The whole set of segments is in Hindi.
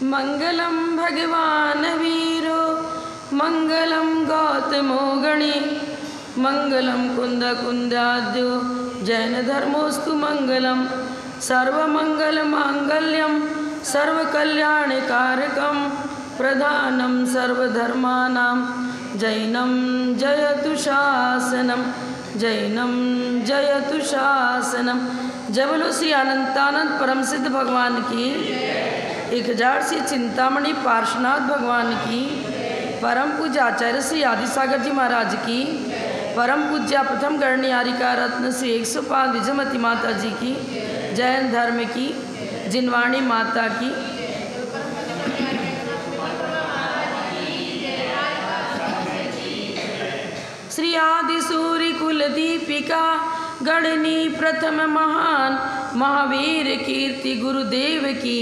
मंगलम भगवान वीरो मंगलम गौतमो गणे मंगलम कुंद कुंदाद्यो जैन धर्मोस्तु मंगलम सर्वमंगल मांगल्यम सर्वकल्याणकारकम प्रधानम सर्वधर्मानां जैनम जयतु शासनम जैनम जयतु शासनम। जय बोलो श्री अनंतानंद परम सिद्ध भगवान की, 1000 श्री चिंतामणि पार्श्वनाथ भगवान की, परम पूज्य आचार्य श्री आदिसागर जी महाराज की, परम पूज्य प्रथम गणनियारिका रत्न श्री 105 विजयमती माता जी की, जैन धर्म की, जिनवाणी माता की, श्री आदि सूर्य कुल दीपिका गणनी प्रथम महान महावीर कीर्ति गुरुदेव की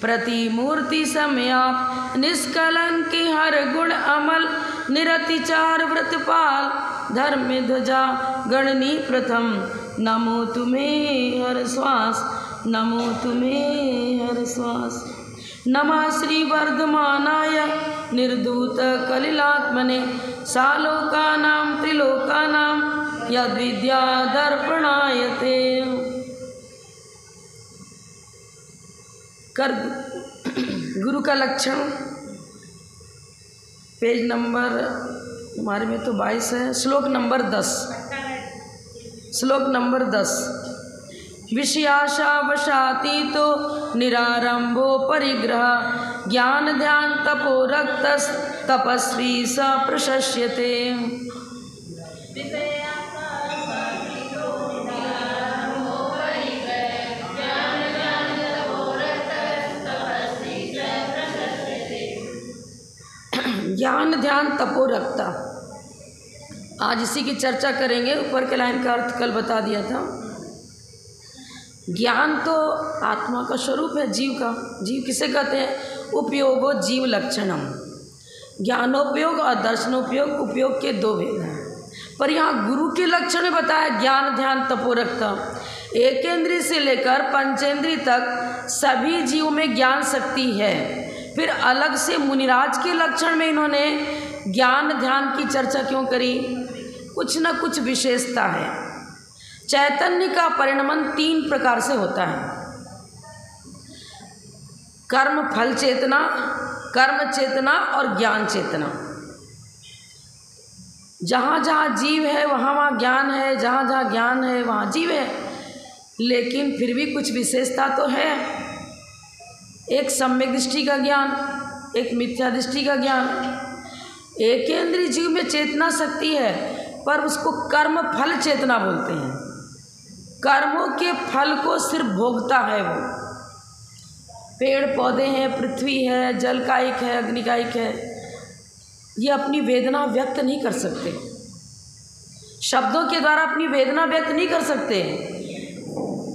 प्रतिमूर्ति समयाप निष्कलंक हर गुण अमल निरतिचार व्रतपाल धर्म ध्वजा गणनी प्रथम नमो तुम्हें हर श्वास नमो तुम्हें हर श्वास। नमः श्री वर्धमानाय निर्धूत कलिलात्मने सालोकानां त्रिलोकानां यद्विद्या दर्पणायते। कर गुरु का लक्षण पेज नंबर हमारे में तो 22 है, श्लोक नंबर 10। श्लोक नंबर 10। विषयाशावशातीतो निरारंभो परिग्रह ज्ञान ध्यान तपो रक्तस् तपस्वी स प्रशस्यते। ज्ञान ध्यान तपो रखता, आज इसी की चर्चा करेंगे। ऊपर के लाइन का अर्थ कल बता दिया था। ज्ञान तो आत्मा का स्वरूप है, जीव का। जीव किसे कहते हैं? उपयोगो जीव लक्षणम। ज्ञानोपयोग और दर्शनोपयोग, उपयोग के 2 भेद हैं। पर यहाँ गुरु के लक्षण में बताया ज्ञान ध्यान तपो रखता। एकेंद्रीय से लेकर पंचेंद्रीय तक सभी जीवों में ज्ञान शक्ति है। फिर अलग से मुनिराज के लक्षण में इन्होंने ज्ञान ध्यान की चर्चा क्यों करी? कुछ न कुछ विशेषता है। चैतन्य का परिणमन 3 प्रकार से होता है। कर्म फल चेतना, कर्म चेतना और ज्ञान चेतना। जहाँ जहाँ जीव है वहाँ वहाँ ज्ञान है, जहाँ जहाँ ज्ञान है वहाँ जीव है। लेकिन फिर भी कुछ विशेषता तो है। एक सम्यक दृष्टि का ज्ञान, एक मिथ्या दृष्टि का ज्ञान। एकेंद्रीय जीव में चेतना शक्ति है, पर उसको कर्म फल चेतना बोलते हैं। कर्मों के फल को सिर्फ भोगता है वो। पेड़ पौधे हैं, पृथ्वी है, जल का एक है, अग्नि का एक है, ये अपनी वेदना व्यक्त नहीं कर सकते। शब्दों के द्वारा अपनी वेदना व्यक्त नहीं कर सकते।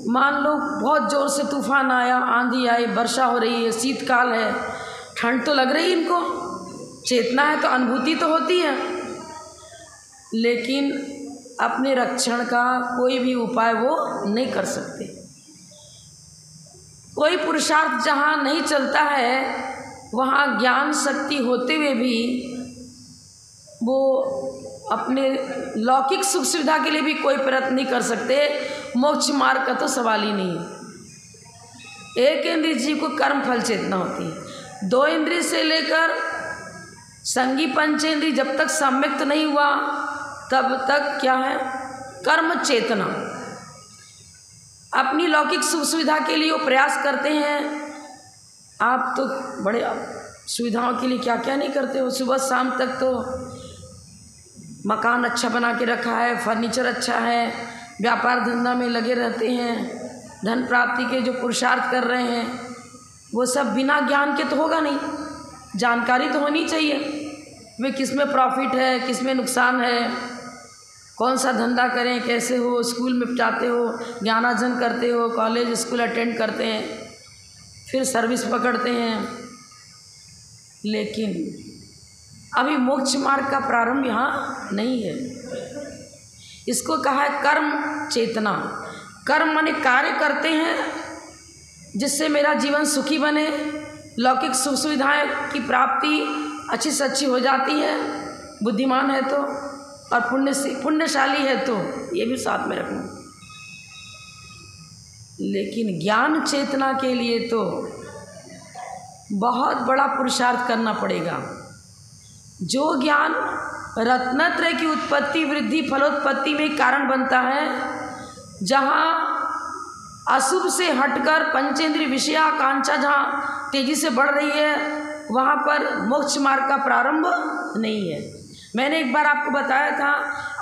मान लो बहुत ज़ोर से तूफान आया, आंधी आई, वर्षा हो रही है, शीतकाल है, ठंड तो लग रही है इनको, चेतना है तो अनुभूति तो होती है, लेकिन अपने रक्षण का कोई भी उपाय वो नहीं कर सकते। कोई पुरुषार्थ जहाँ नहीं चलता है वहाँ ज्ञान शक्ति होते हुए भी वो अपने लौकिक सुख सुविधा के लिए भी कोई प्रयत्न नहीं कर सकते। मोक्ष मार्ग का तो सवाल ही नहीं है। एक इंद्रिय जीव को कर्म फल चेतना होती है। 2 इंद्रिय से लेकर संगी पंचेंद्रिय जब तक सम्यक्त नहीं हुआ तब तक क्या है? कर्म चेतना। अपनी लौकिक सुख सुविधा के लिए वो प्रयास करते हैं। आप तो बड़े सुविधाओं के लिए क्या क्या नहीं करते हो। सुबह शाम तक तो मकान अच्छा बना के रखा है, फर्नीचर अच्छा है, व्यापार धंधा में लगे रहते हैं, धन प्राप्ति के जो पुरुषार्थ कर रहे हैं वो सब बिना ज्ञान के तो होगा नहीं। जानकारी तो होनी चाहिए वे किस में प्रॉफिट है, किस में नुकसान है, कौन सा धंधा करें, कैसे हो। स्कूल में जाते हो, ज्ञानार्जन करते हो, कॉलेज स्कूल अटेंड करते हैं, फिर सर्विस पकड़ते हैं, लेकिन अभी मोक्ष मार्ग का प्रारंभ यहाँ नहीं है। इसको कहा है कर्म चेतना। कर्म माने कार्य करते हैं जिससे मेरा जीवन सुखी बने, लौकिक सुख सुविधाएँ की प्राप्ति अच्छी से अच्छी हो जाती है, बुद्धिमान है तो, और पुण्यशाली है तो, ये भी साथ में रखना। लेकिन ज्ञान चेतना के लिए तो बहुत बड़ा पुरुषार्थ करना पड़ेगा। जो ज्ञान रत्नत्रय की उत्पत्ति वृद्धि फलोत्पत्ति में कारण बनता है, जहाँ अशुभ से हटकर पंचेंद्रिय विषयाकांक्षा जहाँ तेजी से बढ़ रही है, वहाँ पर मोक्ष मार्ग का प्रारंभ नहीं है। मैंने एक बार आपको बताया था,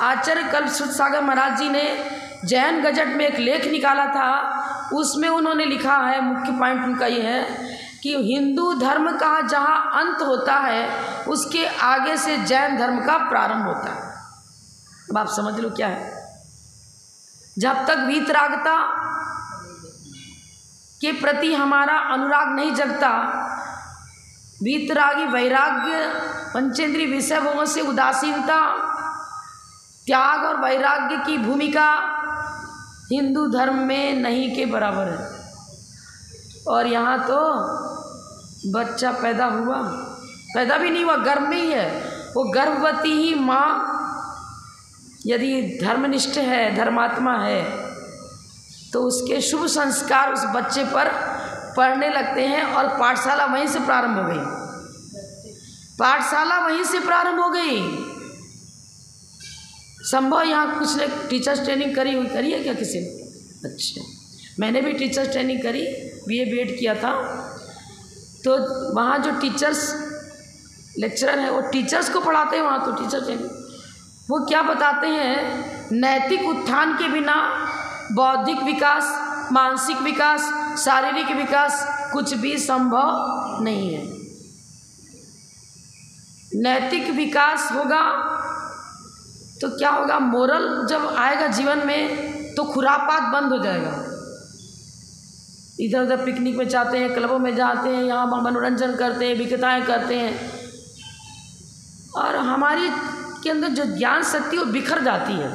आचार्य कल्पश्रुत सागर महाराज जी ने जैन गजट में एक लेख निकाला था, उसमें उन्होंने लिखा है, मुख्य पॉइंट उनका ये है कि हिंदू धर्म का जहाँ अंत होता है उसके आगे से जैन धर्म का प्रारंभ होता है। अब आप समझ लो क्या है। जब तक वीतरागता के प्रति हमारा अनुराग नहीं जगता, वीतरागी वैराग्य, पंचेंद्रिय विषय भोगों से उदासीनता, त्याग और वैराग्य की भूमिका हिंदू धर्म में नहीं के बराबर है। और यहाँ तो बच्चा पैदा भी नहीं हुआ, गर्भ में ही है, वो गर्भवती ही माँ यदि धर्मनिष्ठ है, धर्मात्मा है, तो उसके शुभ संस्कार उस बच्चे पर पढ़ने लगते हैं। और पाठशाला वहीं से प्रारंभ हो गई, पाठशाला वहीं से प्रारंभ हो गई। संभव यहाँ कुछ ने टीचर्स ट्रेनिंग करी है क्या किसी ने? अच्छा, मैंने भी टीचर्स ट्रेनिंग करी, BA B.Ed किया था। तो वहाँ जो टीचर्स लेक्चरर हैं वो टीचर्स को पढ़ाते हैं, वहाँ तो टीचर ट्रेनिंग, वो क्या बताते हैं, नैतिक उत्थान के बिना बौद्धिक विकास, मानसिक विकास, शारीरिक विकास कुछ भी संभव नहीं है। नैतिक विकास होगा तो क्या होगा, मोरल जब आएगा जीवन में तो खुरापात बंद हो जाएगा। इधर उधर पिकनिक में जाते हैं, क्लबों में जाते हैं, यहाँ मनोरंजन करते हैं, विकृताएँ करते हैं, और हमारी के अंदर जो ज्ञान शक्ति वो बिखर जाती है।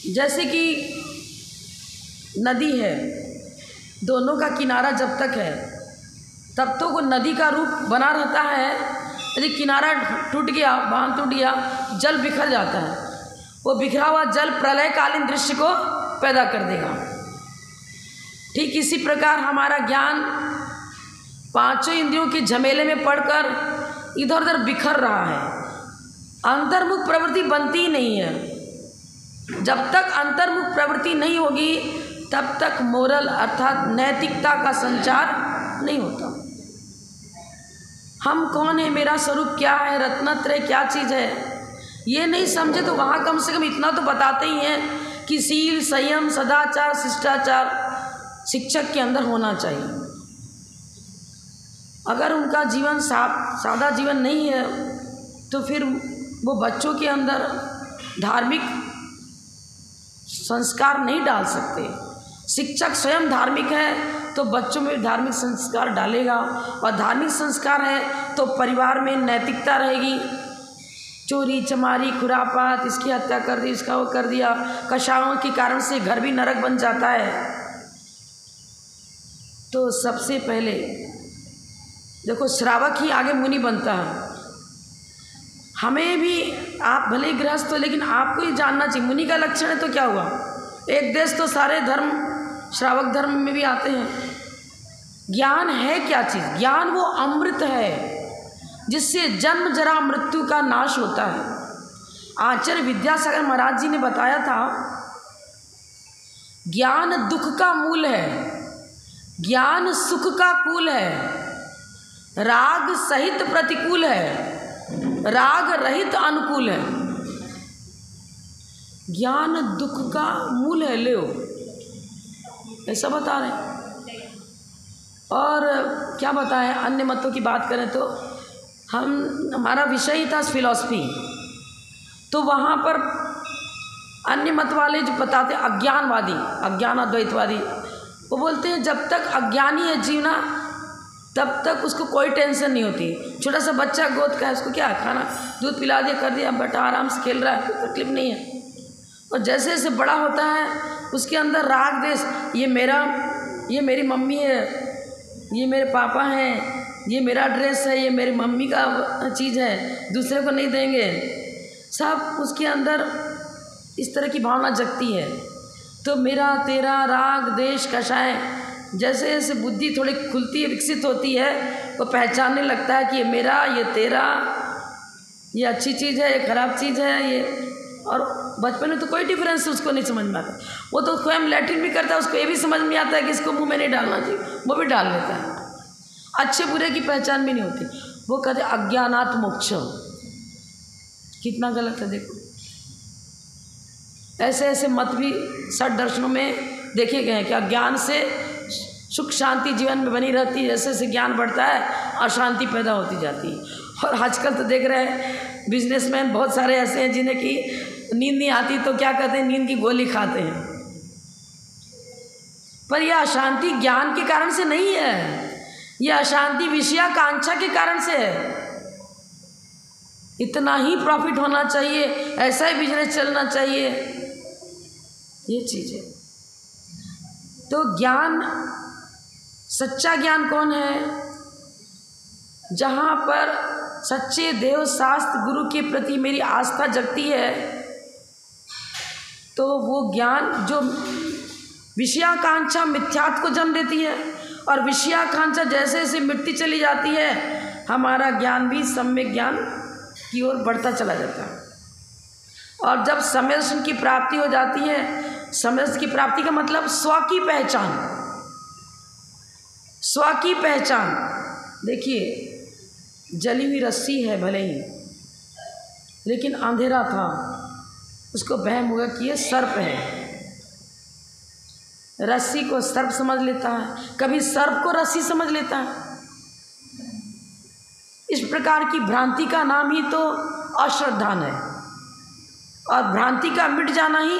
जैसे कि नदी है, दोनों का किनारा जब तक है तब तो वो नदी का रूप बना रहता है, यदि किनारा टूट गया, बांध टूट गया, जल बिखर जाता है। वो बिखरा हुआ जल प्रलयकालीन दृश्य को पैदा कर देगा। ठीक इसी प्रकार हमारा ज्ञान पांचों इंद्रियों के झमेले में पड़कर इधर उधर बिखर रहा है, अंतर्मुख प्रवृत्ति बनती ही नहीं है। जब तक अंतर्मुख प्रवृत्ति नहीं होगी तब तक मोरल अर्थात नैतिकता का संचार नहीं होता। हम कौन है, मेरा स्वरूप क्या है, रत्नत्रय क्या चीज़ है, ये नहीं समझे तो वहाँ कम से कम इतना तो बताते ही हैं कि शील, संयम, सदाचार, शिष्टाचार शिक्षक के अंदर होना चाहिए। अगर उनका जीवन सादा जीवन नहीं है तो फिर वो बच्चों के अंदर धार्मिक संस्कार नहीं डाल सकते। शिक्षक स्वयं धार्मिक है तो बच्चों में धार्मिक संस्कार डालेगा, और धार्मिक संस्कार है तो परिवार में नैतिकता रहेगी। चोरी चमारी खुरापात, इसकी हत्या कर दी, इसका वो कर दिया, कषायों के कारण से घर भी नरक बन जाता है। तो सबसे पहले देखो, श्रावक ही आगे मुनि बनता है। हमें भी, आप भले ही गृहस्थ हो लेकिन आपको ही जानना चाहिए मुनि का लक्षण है तो क्या हुआ। एक देश तो सारे धर्म श्रावक धर्म में भी आते हैं। ज्ञान है क्या चीज़? ज्ञान वो अमृत है जिससे जन्म जरा मृत्यु का नाश होता है। आचार्य विद्यासागर महाराज जी ने बताया था, ज्ञान दुख का मूल है, ज्ञान सुख का कुल है, राग सहित प्रतिकूल है, राग रहित अनुकूल है। ज्ञान दुख का मूल है, ले ऐसा बता रहे हैं। और क्या बताएं, अन्य मतों की बात करें तो हमारा विषय ही था फिलॉसफी, तो वहाँ पर अन्य मत वाले जो बताते अज्ञानवादी, अज्ञान अद्वैतवादी, वो बोलते हैं जब तक अज्ञानी है जीवना तब तक उसको कोई टेंशन नहीं होती। छोटा सा बच्चा गोद का है, उसको क्या खाना दूध पिला दिया, कर दिया, बेटा आराम से खेल रहा है, कोई तकलीफ नहीं है। और जैसे जैसे बड़ा होता है उसके अंदर राग द्वेष, ये मेरी मम्मी है, ये मेरे पापा हैं, ये मेरा ड्रेस है, ये मेरी मम्मी का चीज़ है, दूसरे को नहीं देंगे, सब उसके अंदर इस तरह की भावना जगती है। तो मेरा तेरा राग द्वेष कषाय, जैसे जैसे बुद्धि थोड़ी खुलती है, विकसित होती है, वो पहचानने लगता है कि ये मेरा, ये तेरा, ये अच्छी चीज़ है, ये खराब चीज़ है, ये। और बचपन में तो कोई डिफरेंस उसको नहीं समझ में आता। वो तो स्वयं लैट्रिन भी करता है, उसको ये भी समझ में आता है कि इसको मुंह में नहीं डालना चाहिए, वो भी डाल लेता है। अच्छे बुरे की पहचान भी नहीं होती। वो कहते अज्ञानात् मोक्षः, कितना गलत है देखो। ऐसे ऐसे मत भी षट दर्शनों में देखे गए हैं कि अज्ञान से सुख शांति जीवन में बनी रहती है, जैसे जैसे ज्ञान बढ़ता है अशांति पैदा होती जाती है। और आजकल तो देख रहे हैं बिजनेसमैन बहुत सारे ऐसे हैं जिन्हें कि नींद नहीं आती तो क्या कहते हैं, नींद की गोली खाते हैं। पर यह अशांति ज्ञान के कारण से नहीं है, यह अशांति विषयाकांक्षा के कारण से है। इतना ही प्रॉफिट होना चाहिए, ऐसा ही बिजनेस चलना चाहिए, ये चीज़ है। तो ज्ञान, सच्चा ज्ञान कौन है? जहाँ पर सच्चे देव शास्त्र गुरु के प्रति मेरी आस्था जगती है, तो वो ज्ञान जो विषयाकांक्षा मिथ्यात्व को जन्म देती है, और विषयाकांक्षा जैसे जैसे मिटती चली जाती है, हमारा ज्ञान भी सम्यक ज्ञान की ओर बढ़ता चला जाता है। और जब सम्यक दर्शन की प्राप्ति हो जाती है, सम्यक दर्शन की प्राप्ति का मतलब स्व की पहचान, स्व की पहचान। देखिए, जली हुई रस्सी है भले ही, लेकिन अंधेरा था, उसको वहम हुआ कि ये सर्प है। रस्सी को सर्प समझ लेता है, कभी सर्प को रस्सी समझ लेता है। इस प्रकार की भ्रांति का नाम ही तो अश्रद्धा है, और भ्रांति का मिट जाना ही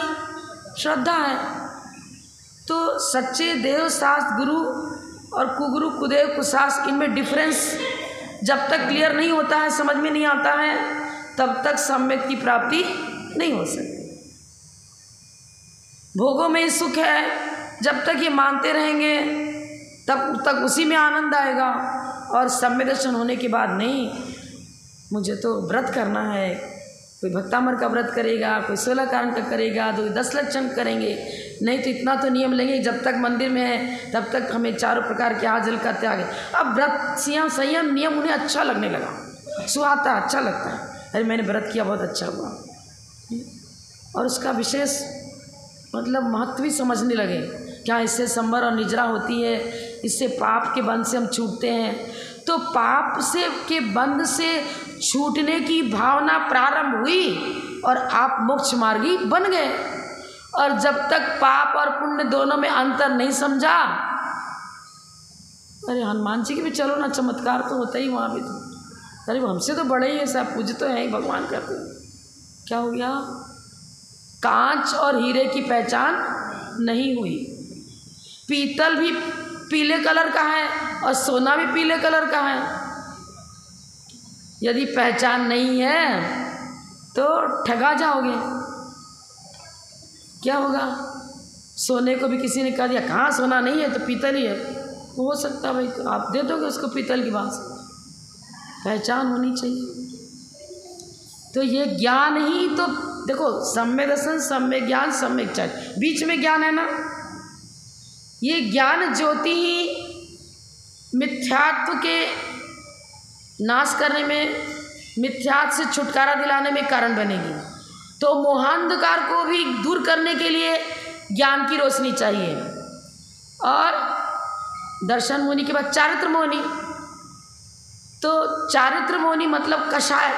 श्रद्धा है। तो सच्चे देव शास्त्र गुरु और कुगुरु कुदेव कुशास्त्र, इनमें डिफरेंस जब तक क्लियर नहीं होता है, समझ में नहीं आता है, तब तक सम्यक की प्राप्ति नहीं हो सकती। भोगों में सुख है, जब तक ये मानते रहेंगे तब तक उसी में आनंद आएगा, और सम्यक दर्शन होने के बाद नहीं, मुझे तो व्रत करना है, कोई भक्तामर का व्रत करेगा, कोई 16 कारण का करेगा, तो 10 लक्षण करेंगे, नहीं तो इतना तो नियम लेंगे, जब तक मंदिर में है तब तक हमें चारों प्रकार के आजल का त्याग है। अब व्रत संयम नियम उन्हें अच्छा लगने लगा, सुहाता, अच्छा लगता है, अरे मैंने व्रत किया, बहुत अच्छा हुआ, और उसका विशेष मतलब महत्व भी समझने लगे। क्या इससे संवर और निजरा होती है, इससे पाप के बंध से हम छूटते हैं। तो पाप से के बंध से छूटने की भावना प्रारंभ हुई और आप मोक्ष मार्गी बन गए। और जब तक पाप और पुण्य दोनों में अंतर नहीं समझा, अरे हनुमान जी के भी चलो ना, चमत्कार तो होता ही वहाँ भी तो, अरे वो हमसे तो बड़े ही है, सब पूज तो है ही, भगवान करते हैं, क्या हो गया? कांच और हीरे की पहचान नहीं हुई। पीतल भी पीले कलर का है और सोना भी पीले कलर का है। यदि पहचान नहीं है तो ठगा जाओगे। क्या होगा? सोने को भी किसी ने कह दिया कहाँ सोना नहीं है तो पीतल ही है, हो सकता है भाई, तो आप दे दोगे उसको पीतल की बात से। पहचान होनी चाहिए। तो ये ज्ञान ही तो देखो, सम्यक दर्शन, सम्यक ज्ञान, सम्यक चर्चा, बीच में ज्ञान है ना। ये ज्ञान ज्योति ही मिथ्यात्व के नाश करने में, मिथ्यात्व से छुटकारा दिलाने में कारण बनेगी। तो मोहांधकार को भी दूर करने के लिए ज्ञान की रोशनी चाहिए। और दर्शन मोहनी के बाद चारित्र मोहनी। तो चारित्र मोहनी मतलब कषाय,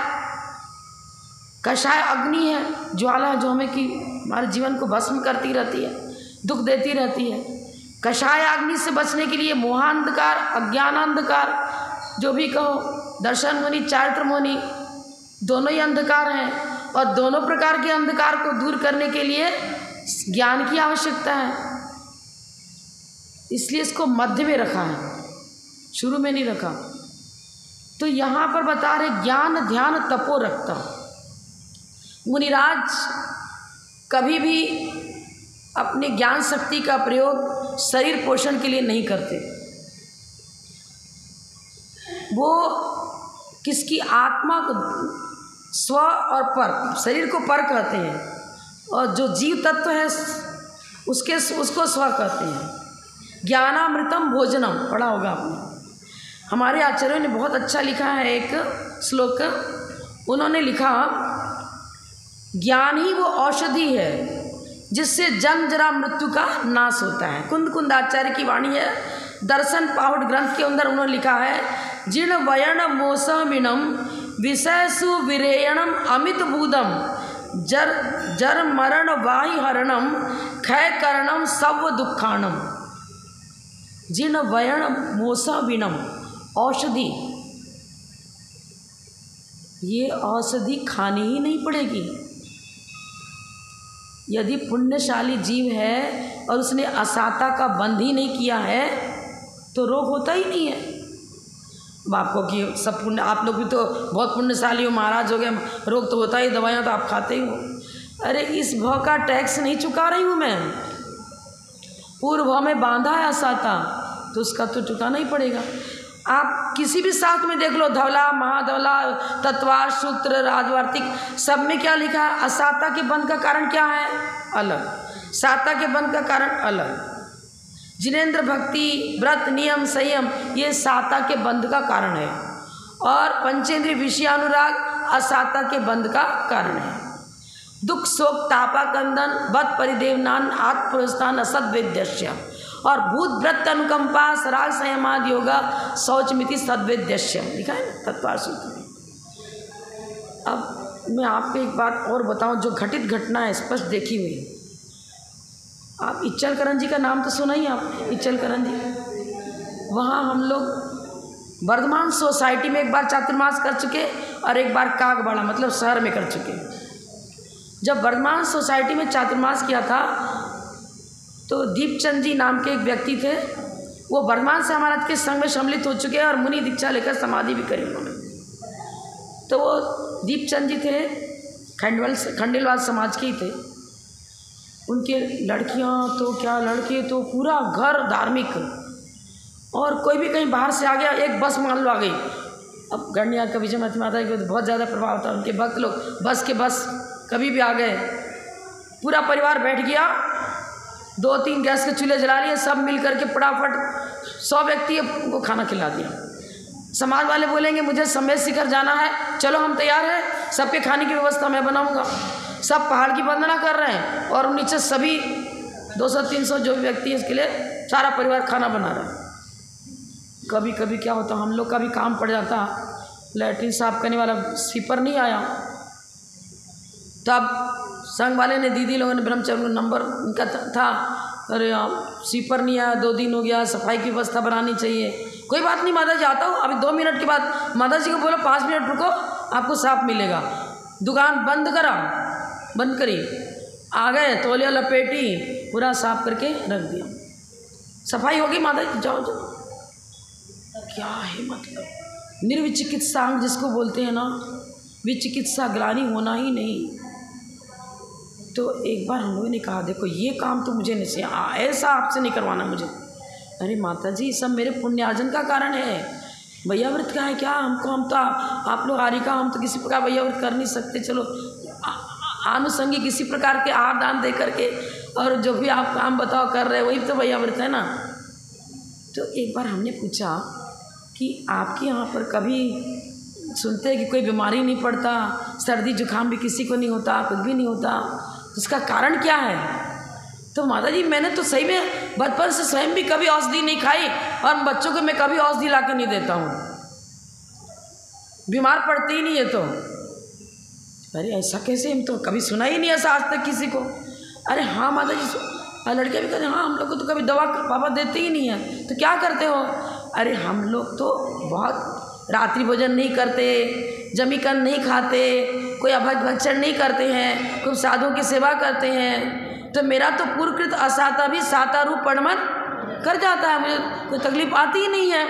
कषाय अग्नि है, ज्वाला है, जो हमें कि हमारे जीवन को भस्म करती रहती है, दुख देती रहती है। कषाय अग्नि से बचने के लिए मोहांधकार, अज्ञानांधकार, जो भी कहो, दर्शन मोहनी, चारित्र मोहनी, दोनों ही अंधकार हैं। और दोनों प्रकार के अंधकार को दूर करने के लिए ज्ञान की आवश्यकता है। इसलिए इसको मध्य में रखा है। शुरू में नहीं रखा। तो यहाँ पर बता रहे ज्ञान ध्यान तपो रखता। मुनिराज कभी भी अपनी ज्ञान शक्ति का प्रयोग शरीर पोषण के लिए नहीं करते। वो किसकी आत्मा को स्व और पर, शरीर को पर कहते हैं, और जो जीव तत्व है उसको स्व कहते हैं। ज्ञानामृतम भोजनम पढ़ा होगा आपने। हमारे आचार्यों ने बहुत अच्छा लिखा है एक श्लोक। उन्होंने लिखा ज्ञान ही वो औषधि है जिससे जन्म जरा मृत्यु का नाश होता है। कुंद कुंदाचार्य की वाणी है। दर्शन पाहुड़ ग्रंथ के अंदर उन्होंने लिखा है जीर्ण वयण मोसमिनम विषयसु विरेयणम अमित भूदम जर जर मरण वाहि हरणम क्षय करणम सव दुखाणम। जीर्ण वयण मोसमिनम औषधि, ये औषधि खानी ही नहीं पड़ेगी। यदि पुण्यशाली जीव है और उसने असाता का बंध ही नहीं किया है तो रोग होता ही नहीं है। अब आपको कि सब पुण्य, आप लोग भी तो बहुत पुण्यशाली हो, महाराज हो गए, रोग तो होता ही, दवाइयाँ तो आप खाते ही हो। अरे इस भव का टैक्स नहीं चुका रही हूँ मैं। पूर्व भव में बांधा है असाता तो उसका तो चुकाना ही पड़ेगा। आप किसी भी शास्त्र में देख लो, धवला महाधवला तत्वार सूत्र राजवार्तिक, सब में क्या लिखा है? असाता के बंध का कारण क्या है? अलग। साता के बंध का कारण अलग। जिनेन्द्र भक्ति व्रत नियम संयम ये साता के बंध का कारण है, और पंचेंद्रिय विषयानुराग असाता के बंध का कारण है। दुख शोक तापा कंदन बद परिदेवनान आत्मपुरस्तान असद वेद्यस्य, और भूत व्रत अनुकंपा सराग संयमाद योगा शौचमिति सद्वेद्यस्य लिखा है ना तत्वार सूत्र में। अब मैं आपको एक बात और बताऊं जो घटित घटना है, स्पष्ट देखी हुई। आप इच्चलकरण जी का नाम तो सुना ही आपने, इच्चलकरण जी। वहाँ हम लोग वर्धमान सोसाइटी में एक बार चातुर्मास कर चुके और एक बार कागबाड़ा मतलब शहर में कर चुके। जब वर्धमान सोसाइटी में चातुर्मास किया था तो दीपचंद जी नाम के एक व्यक्ति थे, वो वर्धमान से महाराज के संग में सम्मिलित हो चुके और मुनि दीक्षा लेकर समाधि भी करी उन्होंने। तो वो दीपचंद जी थे, खंडेलवाल समाज के ही थे। उनके लड़कियां तो क्या, लड़के तो पूरा घर धार्मिक, और कोई भी कहीं बाहर से आ गया, एक बस मान लो आ गई। अब गणिया का विजय मत माता के बहुत ज़्यादा प्रभाव था, उनके भक्त लोग बस के बस कभी भी आ गए, पूरा परिवार बैठ गया, 2-3 गैस के चूल्हे जला लिए, सब मिल करके फटाफट 100 व्यक्ति को खाना खिला दिया। समाज वाले बोलेंगे मुझे समेत शिखर जाना है, चलो हम तैयार हैं, सबके खाने की व्यवस्था मैं बनाऊंगा। सब पहाड़ की वंदना कर रहे हैं और नीचे सभी 200-300 जो व्यक्ति है इसके लिए सारा परिवार खाना बना रहा है। कभी कभी क्या होता, हम लोग का भी काम पड़ जाता, लैट्रिन साफ करने वाला स्वीपर नहीं आया, तब संघ वाले ने, दीदी लोगों ने, ब्रह्मचर्य को नंबर उनका था, अरे स्वीपर नहीं आया, 2 दिन हो गया, सफाई की व्यवस्था बनानी चाहिए। कोई बात नहीं माता जी आता हूँ, अभी 2 मिनट के बाद। माता जी को बोलो 5 मिनट रुको, आपको साफ मिलेगा। दुकान बंद करा, बंद करी, आ गए, तौलिया लपेटी, पूरा साफ करके रख दिया, सफाई होगी। माता जी जाओ जाओ। क्या है मतलब निर्विचिकित्सांग जिसको बोलते हैं ना, विचिकित्सा ग्लानि होना ही नहीं। तो एक बार हम लोगों ने कहा देखो ये काम तो मुझे नहीं, ऐसा आपसे नहीं करवाना मुझे। अरे माता जी सब मेरे पुण्यार्जन का कारण है, वैयाव्रत का है क्या? हम तो आप लोग आरिका, हम तो किसी प्रकार वैयाव्रत कर नहीं सकते। चलो आनुषंगिक किसी प्रकार के आहार दान दे करके, और जो भी आप काम बताओ कर रहे वही तो वैयाव्रत है ना। तो एक बार हमने पूछा कि आपके यहाँ पर कभी सुनते हैं कि कोई बीमारी नहीं पड़ता, सर्दी जुकाम भी किसी को नहीं होता, कुछ भी नहीं होता, उसका कारण क्या है? तो माता जी मैंने तो सही में बचपन से स्वयं भी कभी औषधि नहीं खाई, और बच्चों को मैं कभी औषधि ला के नहीं देता हूँ, बीमार पड़ते ही नहीं है। तो अरे ऐसा कैसे, हम तो कभी सुना ही नहीं ऐसा आज तक किसी को। अरे हाँ माता जी, लड़के भी कहते हाँ हम लोग को तो कभी दवा पापा देते ही नहीं है। तो क्या करते हो? अरे हम लोग तो बहुत रात्रि भोजन नहीं करते, जमीकन नहीं खाते, कोई अभद्र भक्षण नहीं करते हैं, खूब साधुओं की सेवा करते हैं। तो मेरा तो पूर्वकृत असाता भी साता रूप परमन कर जाता है, मुझे कोई तकलीफ आती ही नहीं है।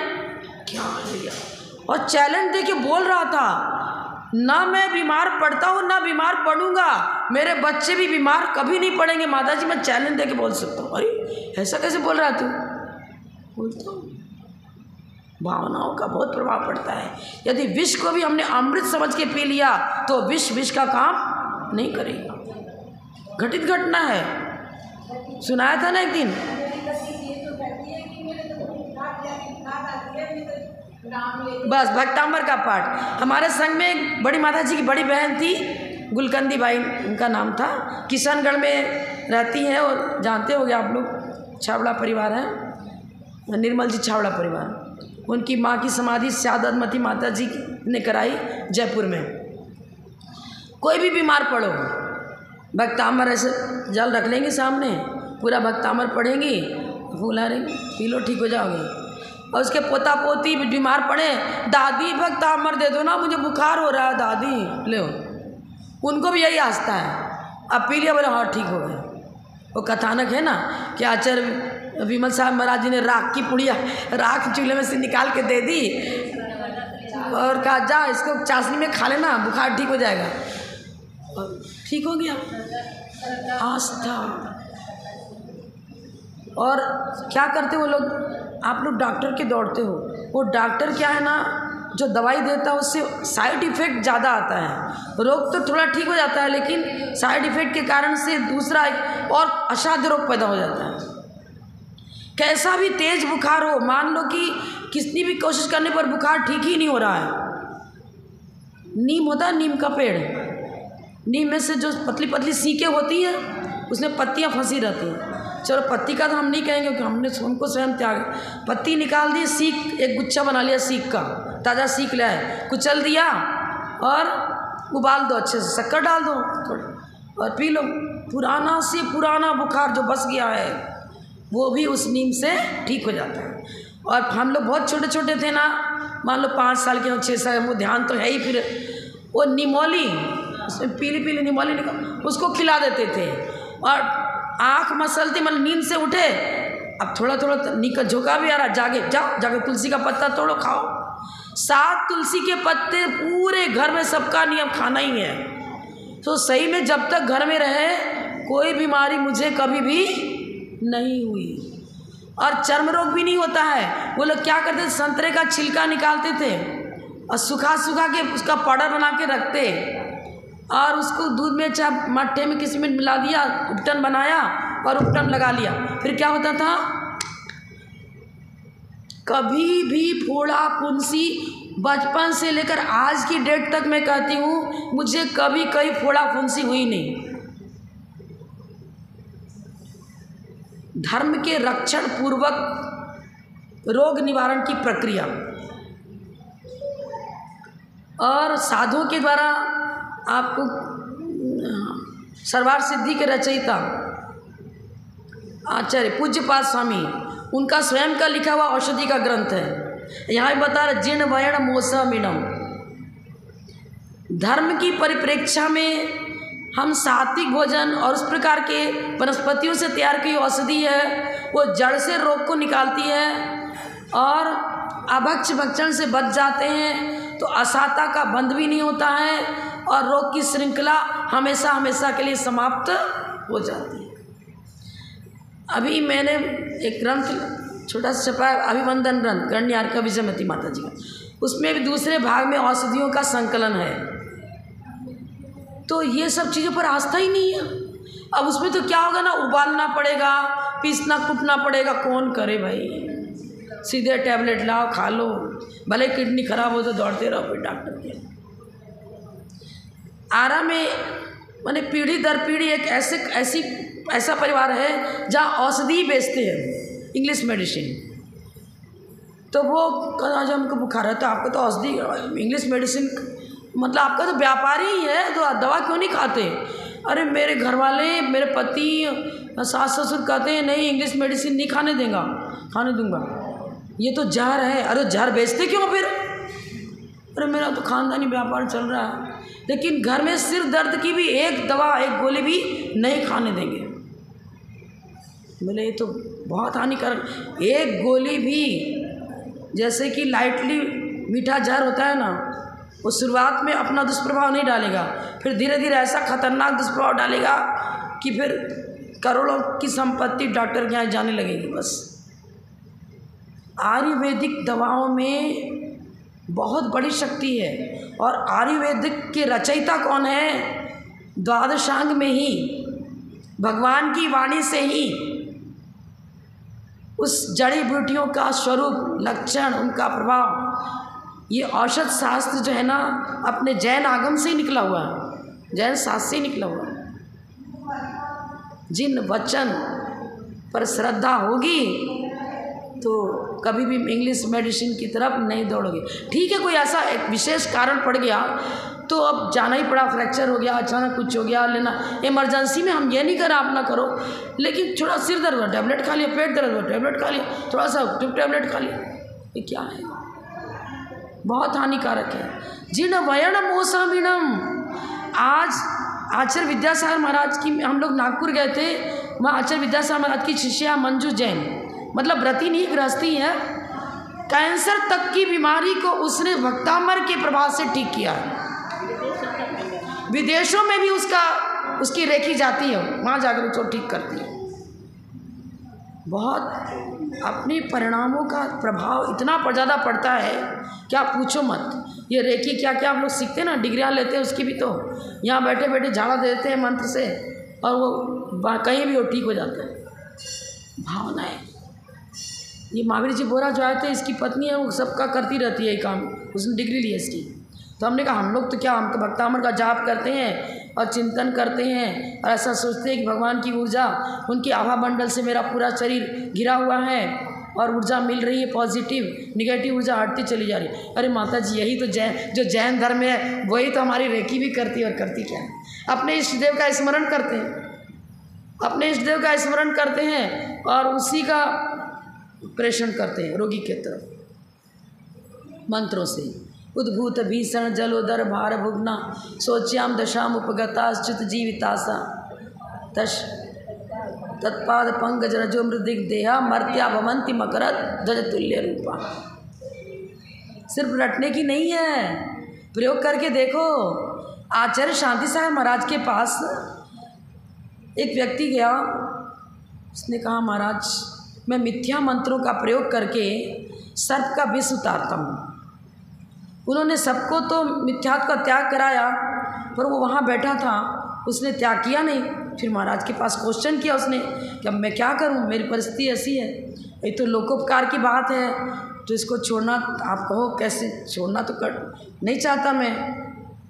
क्या है यार। और चैलेंज दे के बोल रहा था, ना मैं बीमार पड़ता हूँ ना बीमार पड़ूंगा, मेरे बच्चे भी बीमार कभी नहीं पड़ेंगे माता जी, मैं चैलेंज दे के बोल सकता हूँ। अरे ऐसा कैसे बोल रहा है तू? बोलता हूँ भावनाओं का बहुत प्रभाव पड़ता है। यदि विष को भी हमने अमृत समझ के पी लिया तो विष का काम नहीं करेगा। घटित घटना है, सुनाया था ना एक दिन। बस भक्तांबर का पाठ। हमारे संग में एक बड़ी माता जी की बड़ी बहन थी, गुलकंदी बाई उनका नाम था, किशनगढ़ में रहती हैं और जानते होंगे आप लोग, छावड़ा परिवार है, निर्मल जी छावड़ा परिवार। उनकी माँ की समाधि स्यादतमती माता जी ने कराई जयपुर में। कोई भी बीमार पड़ो, भक्तांबर ऐसे जल रख लेंगे सामने, पूरा भक्तांबर पढ़ेंगी, फूला रहेंगे, पी लो ठीक हो जाओगे। और उसके पोता पोती बीमार पड़े, दादी भक्तांबर दे दो ना, मुझे बुखार हो रहा है दादी, ले उनको भी यही आस्था है। अब पी लिया, बोले हाँ ठीक हो गए। वो कथानक है ना कि आचार्य विमल साहब महाराज जी ने राख की पुड़िया राख चूल्हे में से निकाल के दे दी और कहा जा इसको चाशनी में खा लेना, बुखार ठीक हो जाएगा, और ठीक हो गया। आस्था। और क्या करते वो लोग, आप लोग डॉक्टर के दौड़ते हो, वो डॉक्टर क्या है ना, जो दवाई देता है उससे साइड इफ़ेक्ट ज़्यादा आता है। रोग तो थोड़ा ठीक हो जाता है लेकिन साइड इफ़ेक्ट के कारण से दूसरा एक और असाध्य रोग पैदा हो जाता है। कैसा भी तेज बुखार हो, मान लो कि कितनी भी कोशिश करने पर बुखार ठीक ही नहीं हो रहा है। नीम होता है, नीम का पेड़, नीम में से जो पतली पतली सीकें होती हैं उसमें पत्तियाँ फंसी रहती हैं। चलो पत्ती का तो हम नहीं कहेंगे क्योंकि हमको स्वयं त्याग, पत्ती निकाल दी, सीख एक गुच्छा बना लिया, सीख का ताज़ा सीख लाए, कुचल दिया और उबाल दो, अच्छे से शक्कर डाल दो और पी लो। पुराना से पुराना बुखार जो बस गया है वो भी उस नीम से ठीक हो जाता है। और हम लोग बहुत छोटे छोटे थे ना, मान लो 5 साल के हो, 6 साल, वो ध्यान तो है ही, फिर वो निमोली, उसमें पीली पीली निमोली निकाल उसको खिला देते थे। और आँख मसलती, मतलब नींद से उठे, अब थोड़ा थोड़ा निकल झोंका भी आ रहा, जागे जाओ, जाके तुलसी का पत्ता तोड़ो खाओ। 7 तुलसी के पत्ते, पूरे घर में सबका नियम खाना ही है। तो सही में जब तक घर में रहे कोई बीमारी मुझे कभी भी नहीं हुई, और चर्म रोग भी नहीं होता है। वो लोग क्या करते थे, संतरे का छिलका निकालते थे और सुखा सुखा के उसका पाउडर बना के रखते और उसको दूध में चाहे मट्ठे में किसी में मिला दिया, उपटन बनाया और उपटन लगा लिया। फिर क्या होता था, कभी भी फोड़ा फुंसी, बचपन से लेकर आज की डेट तक मैं कहती हूँ मुझे कभी कहीं फोड़ा फुंसी हुई नहीं। धर्म के रक्षण पूर्वक रोग निवारण की प्रक्रिया और साधुओं के द्वारा आपको सर्वार्थ सिद्धि के रचयिता आचार्य पूज्यपाद स्वामी, उनका स्वयं का लिखा हुआ औषधि का ग्रंथ है। यहाँ भी बता रहे जीर्ण वर्ण मोसमिनम। धर्म की परिप्रेक्षा में हम सात्विक भोजन और उस प्रकार के वनस्पतियों से तैयार की औषधि है, वो जड़ से रोग को निकालती है और अभक्ष भक्षण से बच जाते हैं तो असाता का बंध भी नहीं होता है और रोग की श्रृंखला हमेशा हमेशा के लिए समाप्त हो जाती है। अभी मैंने एक ग्रंथ छोटा सा छपा है, अभिवंदन ग्रंथ गण्यार का विजयमती माता जी का, उसमें भी दूसरे भाग में औषधियों का संकलन है। तो ये सब चीज़ों पर आस्था ही नहीं है। अब उसमें तो क्या होगा ना, उबालना पड़ेगा, पीसना कुटना पड़ेगा, कौन करे भाई। सीधे टैबलेट लाओ खा लो, भले किडनी खराब हो तो दौड़ते रहो फिर डॉक्टर के। आरा में माने पीढ़ी दर पीढ़ी एक ऐसा परिवार है जहाँ औषधि बेचते हैं, इंग्लिश मेडिसिन। तो वो आज हमको बुखार है तो आपको तो औषधि इंग्लिश मेडिसिन, मतलब आपका तो व्यापारी ही है, तो दवा क्यों नहीं खाते। अरे मेरे घर वाले, मेरे पति, सास ससुर कहते हैं नहीं इंग्लिश मेडिसिन नहीं खाने दूंगा, ये तो जहर है। अरे जहर बेचते क्यों फिर? अरे मेरा तो खानदानी व्यापार चल रहा है, लेकिन घर में सिर दर्द की भी एक दवा, एक गोली भी नहीं खाने देंगे। बोले ये तो बहुत हानिकारक, एक गोली भी जैसे कि लाइटली मीठा जहर होता है ना, वो शुरुआत में अपना दुष्प्रभाव नहीं डालेगा, फिर धीरे धीरे ऐसा खतरनाक दुष्प्रभाव डालेगा कि फिर करोड़ों की संपत्ति डॉक्टर के यहाँ जाने लगेगी। बस आयुर्वेदिक दवाओं में बहुत बड़ी शक्ति है। और आयुर्वेदिक के रचयिता कौन है? द्वादशांग में ही भगवान की वाणी से ही उस जड़ी बूटियों का स्वरूप, लक्षण, उनका प्रभाव, ये औषध शास्त्र जो है ना अपने जैन आगम से ही निकला हुआ है, जैन शास्त्र से ही निकला हुआ है। जिन वचन पर श्रद्धा होगी तो कभी भी इंग्लिश मेडिसिन की तरफ नहीं दौड़ोगे। ठीक है, कोई ऐसा एक विशेष कारण पड़ गया तो अब जाना ही पड़ा, फ्रैक्चर हो गया, अचानक कुछ हो गया, लेना इमरजेंसी में हम ये नहीं करा आप ना करो, लेकिन थोड़ा सिर दर्द हुआ टैबलेट खा लिया, पेट दर्द हुआ टैबलेट खा लिया, थोड़ा सा टैबलेट खा लिया, ये क्या है? बहुत हानिकारक है। जिन वयण मोसमिनम, आज आचार्य विद्यासागर महाराज की, हम लोग नागपुर गए थे, वहाँ आचार्य विद्यासागर महाराज की शिष्या मंजू जैन, मतलब व्रती नहीं गृहस्थी है, कैंसर तक की बीमारी को उसने भक्तामर के प्रभाव से ठीक किया है। विदेशों में भी उसकी रेखी जाती है, वहाँ जाकर उसको ठीक करती है। बहुत अपने परिणामों का प्रभाव इतना ज़्यादा पड़ता है कि आप पूछो मत। ये रेखी क्या क्या आप लोग सीखते हैं ना, डिग्रियाँ लेते हैं, उसकी भी तो यहाँ बैठे बैठे झाड़ा दे देते हैं मंत्र से, और वो कहीं भी वो ठीक हो जाता है। भावनाएं, ये महावीर जी बोरा जो आए थे, इसकी पत्नी है, वो सबका करती रहती है ये काम, उसने डिग्री ली है इसकी। तो हमने कहा हम लोग तो क्या, हम तो भक्तामर का जाप करते हैं और चिंतन करते हैं और ऐसा सोचते हैं कि भगवान की ऊर्जा, उनकी आभा मंडल से मेरा पूरा शरीर घिरा हुआ है और ऊर्जा मिल रही है, पॉजिटिव, निगेटिव ऊर्जा हटती चली जा रही है। अरे माता जी, यही तो जो जैन धर्म है वही तो हमारी रेखी भी करती है। और करती क्या है? अपने इष्ट देव का स्मरण करते हैं, अपने इष्ट देव का स्मरण करते हैं और उसी का प्रेषण करते हैं रोगी के तरफ मंत्रों से। उद्भूत भीषण जलोदर भार भुग्ना सोच्याम दशाम उपगताश्चित जीवितासा तश तत्पाद पंकज रजो मृदिक देहा मर्त्या भवंती मकरत ध्वज तुल्य रूपा। सिर्फ रटने की नहीं है, प्रयोग करके देखो। आचार्य शांति सागर महाराज के पास एक व्यक्ति गया, उसने कहा महाराज मैं मिथ्या मंत्रों का प्रयोग करके सर्प का विष उतारता हूँ। उन्होंने सबको तो मिथ्यात्व का त्याग कराया, पर वो वहाँ बैठा था, उसने त्याग किया नहीं। फिर महाराज के पास क्वेश्चन किया उसने कि अब मैं क्या करूँ, मेरी परिस्थिति ऐसी है, ये तो लोकोपकार की बात है, तो इसको छोड़ना आप कहो कैसे? छोड़ना तो कर नहीं चाहता मैं,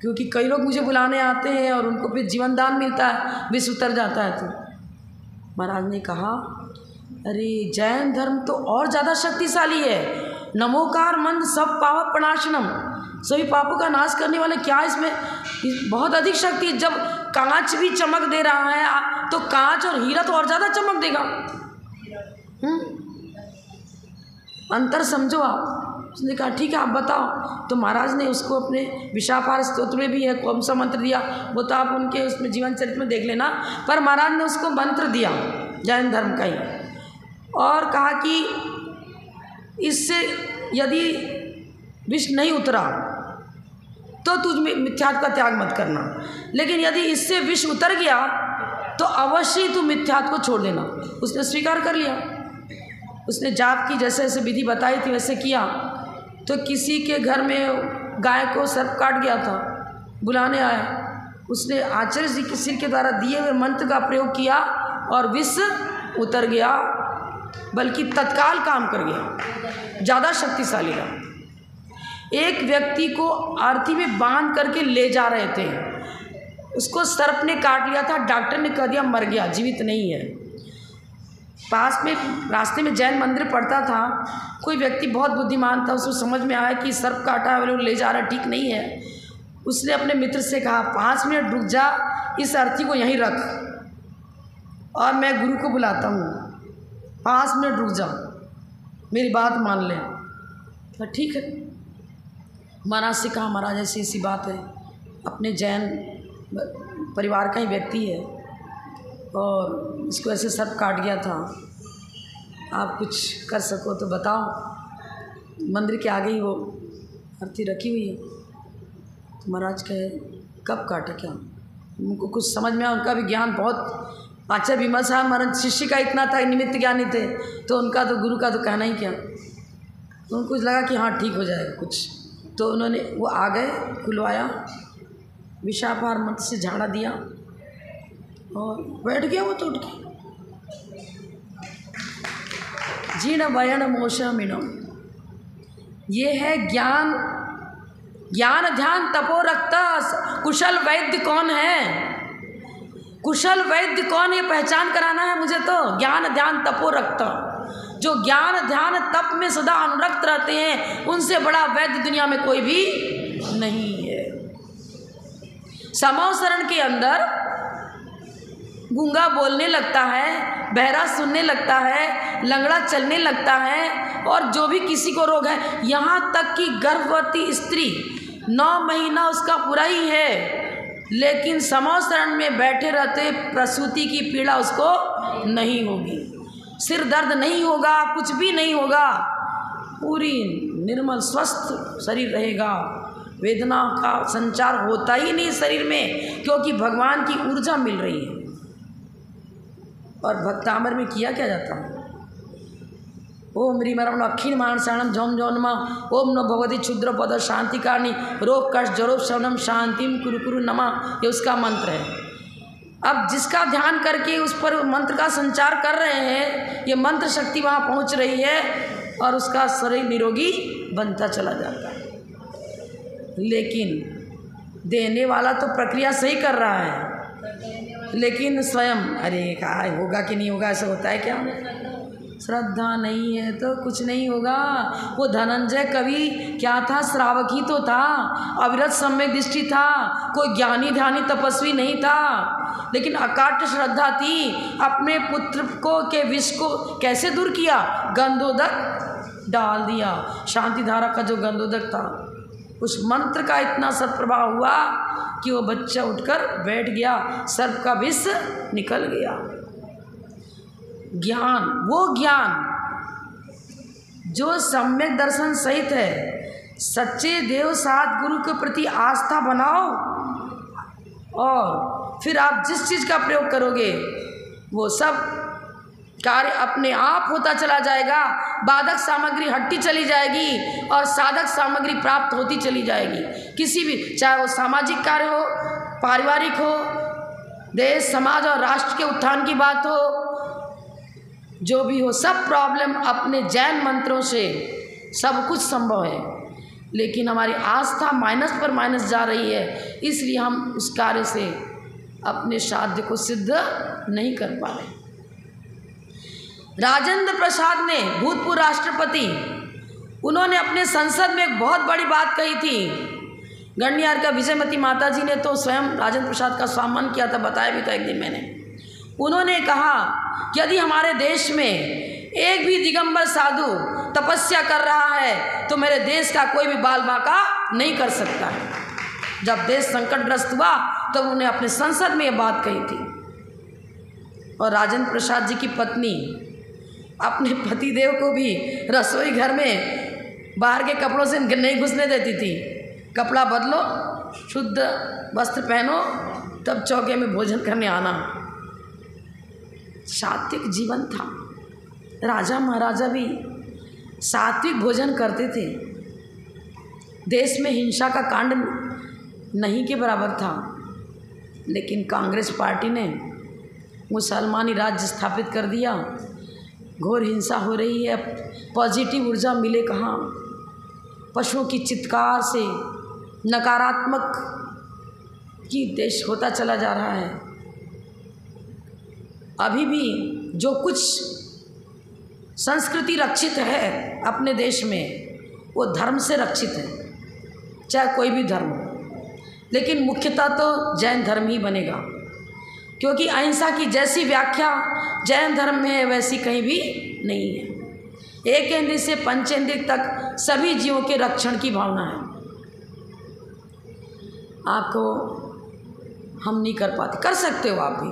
क्योंकि कई लोग मुझे बुलाने आते हैं और उनको फिर जीवन दान मिलता है, विष उतर जाता है। तो महाराज ने कहा अरे जैन धर्म तो और ज़्यादा शक्तिशाली है। नमोकार मंत्र सब पाप प्रणाशनम, सभी पापों का नाश करने वाले, क्या इसमें बहुत अधिक शक्ति है। जब कांच भी चमक दे रहा है तो कांच और हीरा तो और ज़्यादा चमक देगा। अंतर समझो आप। उसने कहा ठीक है आप बताओ। तो महाराज ने उसको अपने विशापार स्तोत्र में भी है कौन सा मंत्र दिया, वो तो आप उनके उसमें जीवन चरित्र में देख लेना। पर महाराज ने उसको मंत्र दिया जैन धर्म का ही, और कहा कि इससे यदि विष नहीं उतरा तो तुझ में मिथ्यात्व का त्याग मत करना, लेकिन यदि इससे विष उतर गया तो अवश्य तू मिथ्यात्व को छोड़ देना। उसने स्वीकार कर लिया। उसने जाप की, जैसे जैसे विधि बताई थी वैसे किया। तो किसी के घर में गाय को सर्प काट गया था, बुलाने आया, उसने आचार्य जी के सिर के द्वारा दिए हुए मंत्र का प्रयोग किया और विष उतर गया, बल्कि तत्काल काम कर गया, ज़्यादा शक्तिशाली रहा। एक व्यक्ति को आरती में बांध करके ले जा रहे थे, उसको सर्प ने काट लिया था, डॉक्टर ने कह दिया मर गया, जीवित नहीं है। पास में रास्ते में जैन मंदिर पड़ता था, कोई व्यक्ति बहुत बुद्धिमान था, उसको समझ में आया कि सर्प काटा है, वो ले जा रहा ठीक नहीं है। उसने अपने मित्र से कहा 5 मिनट रुक जा, इस अर्थी को यहीं रख और मैं गुरु को बुलाता हूँ, 5 मिनट रुक जा, मेरी बात मान ले। तो ठीक है, महाराज से कहा महाराज ऐसी ऐसी बात है, अपने जैन परिवार का ही व्यक्ति है और इसको ऐसे सर्प काट गया था, आप कुछ कर सको तो बताओ। मंदिर के आगे ही वो अर्थी रखी हुई है। तो महाराज कहे कब काटे क्या, उनको कुछ समझ में आया, उनका भी ज्ञान बहुत आचार्य विमल साहब महाराज शिष्य का इतना था, निमित्त ज्ञानी थे, तो उनका तो गुरु का तो कहना ही क्या। तो उनको लगा कि हाँ ठीक हो जाएगा कुछ, तो उन्होंने वो आ गए, खुलवाया, विषापार मंत्र से झाड़ा दिया और बैठ गया वो तो उठ के। जीर्ण वयण मोशा मिनम, ये है ज्ञान, ज्ञान ध्यान तपो रखता। कुशल वैद्य कौन है, कुशल वैद्य कौन, ये पहचान कराना है मुझे। तो ज्ञान ध्यान तपो रखता, जो ज्ञान ध्यान तप में सदा अनुरक्त रहते हैं, उनसे बड़ा वैद्य दुनिया में कोई भी नहीं है। समो शरण के अंदर गूंगा बोलने लगता है, बहरा सुनने लगता है, लंगड़ा चलने लगता है, और जो भी किसी को रोग है, यहाँ तक कि गर्भवती स्त्री 9 महीना उसका पूरा ही है, लेकिन समो शरण में बैठे रहते प्रसूति की पीड़ा उसको नहीं होगी, सिर दर्द नहीं होगा, कुछ भी नहीं होगा, पूरी निर्मल स्वस्थ शरीर रहेगा, वेदना का संचार होता ही नहीं शरीर में, क्योंकि भगवान की ऊर्जा मिल रही है। और भक्तामर में किया क्या जाता है, ओम ह्रीम रमण अखिल मान शरणम झम जौनमा, ओम न भगवती क्षुद्र पद शांति कारणी, रोग कष्ट जरोप शवनम शांतिम कुरु कुरु नमा, ये उसका मंत्र है। अब जिसका ध्यान करके उस पर मंत्र का संचार कर रहे हैं, ये मंत्र शक्ति वहाँ पहुँच रही है और उसका शरीर निरोगी बनता चला जाता है। लेकिन देने वाला तो प्रक्रिया सही कर रहा है, लेकिन स्वयं अरे कहा होगा कि नहीं होगा, ऐसा होता है क्या। श्रद्धा नहीं है तो कुछ नहीं होगा। वो धनंजय कवि क्या था, श्रावक ही तो था, अविरत सम्यक दृष्टि था, कोई ज्ञानी ध्यानी तपस्वी नहीं था, लेकिन अकाट्य श्रद्धा थी। अपने पुत्र को के विष को कैसे दूर किया, गंधोदक डाल दिया, शांति धारा का जो गंधोदक था, उस मंत्र का इतना सत्प्रभाव हुआ कि वो बच्चा उठकर बैठ गया, सर्प का विष निकल गया। ज्ञान, वो ज्ञान जो सम्यक दर्शन सहित है, सच्चे देव साथ गुरु के प्रति आस्था बनाओ, और फिर आप जिस चीज़ का प्रयोग करोगे वो सब कार्य अपने आप होता चला जाएगा। बाधक सामग्री हटती चली जाएगी और साधक सामग्री प्राप्त होती चली जाएगी। किसी भी, चाहे वो सामाजिक कार्य हो, पारिवारिक हो, देश समाज और राष्ट्र के उत्थान की बात हो, जो भी हो, सब प्रॉब्लम अपने जैन मंत्रों से सब कुछ संभव है। लेकिन हमारी आस्था माइनस पर माइनस जा रही है, इसलिए हम उस कार्य से अपने साध्य को सिद्ध नहीं कर पा रहे। राजेंद्र प्रसाद ने, भूतपूर्व राष्ट्रपति, उन्होंने अपने संसद में एक बहुत बड़ी बात कही थी। गणियार का विजयमती माता जी ने तो स्वयं राजेंद्र प्रसाद का सम्मान किया था, बताया भी था एक दिन मैंने। उन्होंने कहा कि यदि हमारे देश में एक भी दिगंबर साधु तपस्या कर रहा है तो मेरे देश का कोई भी बाल बाका नहीं कर सकता है। जब देश संकटग्रस्त हुआ तो उन्होंने अपने संसद में ये बात कही थी। और राजेंद्र प्रसाद जी की पत्नी अपने पतिदेव को भी रसोई घर में बाहर के कपड़ों से नहीं घुसने देती थी। कपड़ा बदलो, शुद्ध वस्त्र पहनो, तब चौके में भोजन करने आना। सात्विक जीवन था। राजा महाराजा भी सात्विक भोजन करते थे। देश में हिंसा का कांड नहीं के बराबर था, लेकिन कांग्रेस पार्टी ने मुसलमानी राज्य स्थापित कर दिया। घोर हिंसा हो रही है, पॉजिटिव ऊर्जा मिले कहाँ। पशुओं की चित्कार से नकारात्मक की देश होता चला जा रहा है। अभी भी जो कुछ संस्कृति रक्षित है अपने देश में, वो धर्म से रक्षित है, चाहे कोई भी धर्म हो। लेकिन मुख्यतः तो जैन धर्म ही बनेगा, क्योंकि अहिंसा की जैसी व्याख्या जैन धर्म में है वैसी कहीं भी नहीं है। एक इंद्रिय से पंचेंद्रिय तक सभी जीवों के रक्षण की भावना है। आपको हम नहीं कर पाते, कर सकते हो आप भी।